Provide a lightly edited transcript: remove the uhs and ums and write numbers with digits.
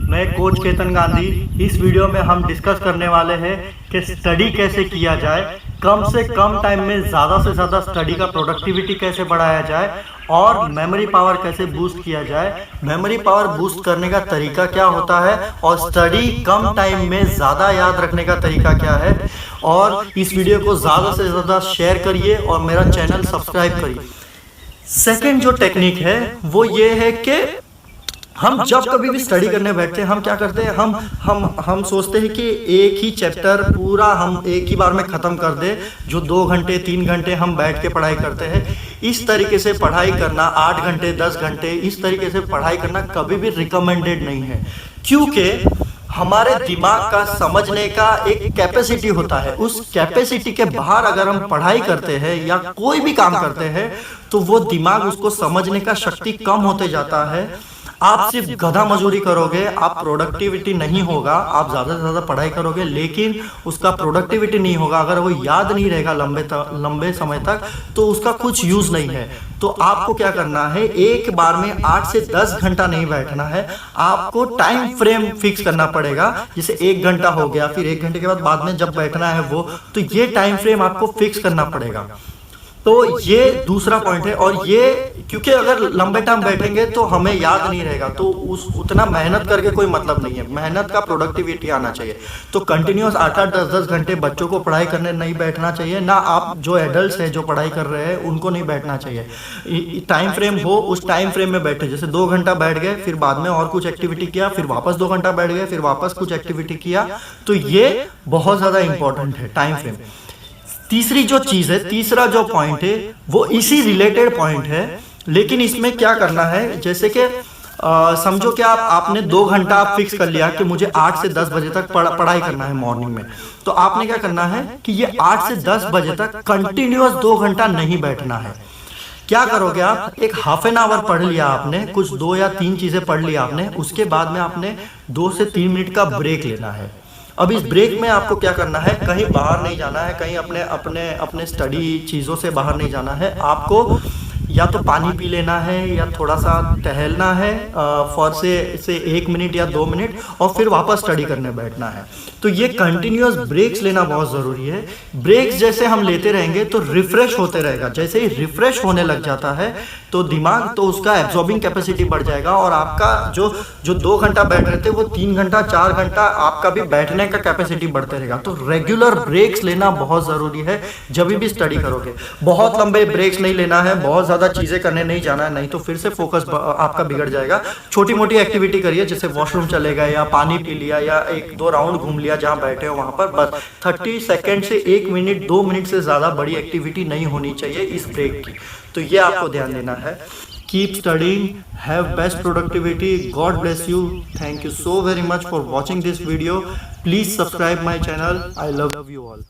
मैं कोच केतन गांधी। इस वीडियो में हम डिस्कस करने वाले हैं कि स्टडी कैसे किया जाए, कम से कम टाइम में ज़्यादा से ज़्यादा स्टडी का प्रोडक्टिविटी कैसे बढ़ाया जाए और मेमोरी पावर कैसे बूस्ट किया जाए, मेमोरी पावर बूस्ट करने का तरीका क्या होता है और स्टडी कम टाइम में ज़्यादा याद रखने का तरीका क्या है। और इस वीडियो को ज़्यादा से ज़्यादा शेयर करिए और मेरा चैनल सब्सक्राइब करिए। सेकंड जो टेक्निक है वो ये है कि हम जब कभी भी स्टडी करने बैठते हैं हम क्या करते हैं, हम सोचते हैं कि एक ही चैप्टर पूरा हम एक ही बार में ख़त्म कर दे। जो 2 घंटे 3 घंटे हम बैठ के पढ़ाई करते हैं, इस तरीके से पढ़ाई करना 8 घंटे 10 घंटे इस तरीके से पढ़ाई करना कभी भी रिकमेंडेड नहीं है, क्योंकि हमारे दिमाग का समझने का एक कैपेसिटी होता है। उस कैपेसिटी के बाहर अगर हम पढ़ाई करते हैं या कोई भी काम करते हैं तो वो दिमाग उसको समझने का शक्ति कम होते जाता है। आप सिर्फ गधा मजूरी करोगे, आप प्रोडक्टिविटी नहीं होगा। आप ज़्यादा से ज़्यादा पढ़ाई करोगे लेकिन उसका प्रोडक्टिविटी नहीं होगा। अगर वो याद नहीं रहेगा लंबे समय तक तो उसका कुछ यूज़ नहीं है। तो आपको क्या करना है, एक बार में 8 से 10 घंटा नहीं बैठना है, आपको टाइम फ्रेम फिक्स करना पड़ेगा। जैसे 1 घंटा हो गया, फिर 1 घंटे के बाद में जब बैठना है वो, तो ये टाइम फ्रेम आपको फिक्स करना पड़ेगा। तो ये दूसरा पॉइंट है। और ये क्योंकि अगर लंबे टाइम बैठेंगे तो हमें याद नहीं रहेगा, तो उतना मेहनत करके कोई मतलब नहीं है। मेहनत का प्रोडक्टिविटी आना चाहिए। तो कंटिन्यूस 8-8 10-10 घंटे बच्चों को पढ़ाई करने नहीं बैठना चाहिए, ना आप जो एडल्ट्स हैं जो पढ़ाई कर रहे हैं उनको नहीं बैठना चाहिए। टाइम फ्रेम हो, उस टाइम फ्रेम में बैठे। जैसे 2 घंटा बैठ गए, फिर बाद में और कुछ एक्टिविटी किया, फिर वापस 2 घंटा बैठ गए, फिर वापस कुछ एक्टिविटी किया। तो ये बहुत ज़्यादा इंपॉर्टेंट है टाइम फ्रेम। तीसरी जो चीज़ है, तीसरा जो पॉइंट है वो इसी रिलेटेड पॉइंट है, लेकिन इसमें क्या करना है, जैसे कि समझो कि आपने 2 घंटा आप फिक्स कर लिया कि मुझे 8 से 10 बजे तक पढ़ाई करना है मॉर्निंग में। तो आपने क्या करना है कि ये 8 से 10 बजे तक कंटिन्यूअस 2 घंटा नहीं बैठना है। क्या करोगे आप, एक हाफ एन आवर पढ़ लिया आपने, कुछ 2 या 3 चीज़ें पढ़ लिया आपने, उसके बाद में आपने 2 से 3 मिनट का ब्रेक लेना है। अब इस ब्रेक में आपको क्या करना है, कहीं बाहर नहीं जाना है, कहीं अपने स्टडी चीज़ों से बाहर नहीं जाना है। आपको या तो पानी पी लेना है या थोड़ा सा टहलना है फॉर से 1 मिनट या 2 मिनट, और फिर वापस स्टडी करने बैठना है। तो ये कंटिन्यूअस ब्रेक्स लेना बहुत ज़रूरी है। ब्रेक्स जैसे हम लेते रहेंगे तो रिफ्रेश होते रहेगा। जैसे ही रिफ्रेश होने लग जाता है तो दिमाग, तो उसका एब्जॉर्बिंग कैपेसिटी बढ़ जाएगा और आपका जो 2 घंटा बैठ रहे थे वो 3 घंटा 4 घंटा आपका भी बैठने का कैपेसिटी बढ़ते रहेगा। तो रेगुलर ब्रेक्स लेना बहुत ज़रूरी है जब भी स्टडी करोगे। बहुत लंबे ब्रेक्स नहीं लेना है, बहुत ज़्यादा चीज़ें करने नहीं जाना है, नहीं तो फिर से फोकस आपका बिगड़ जाएगा। छोटी मोटी एक्टिविटी करिए, जैसे वॉशरूम चले गए या पानी पी लिया या 1-2 राउंड घूम लिया जहाँ बैठे हो वहाँ पर, बस 30 सेकेंड से 1 मिनट 2 मिनट से ज़्यादा बड़ी एक्टिविटी नहीं होनी चाहिए इस ब्रेक की। तो ये आपको ध्यान देना है। Keep studying, have best productivity, God bless you. Thank you so very much for watching this video. Please subscribe my channel. I love you all.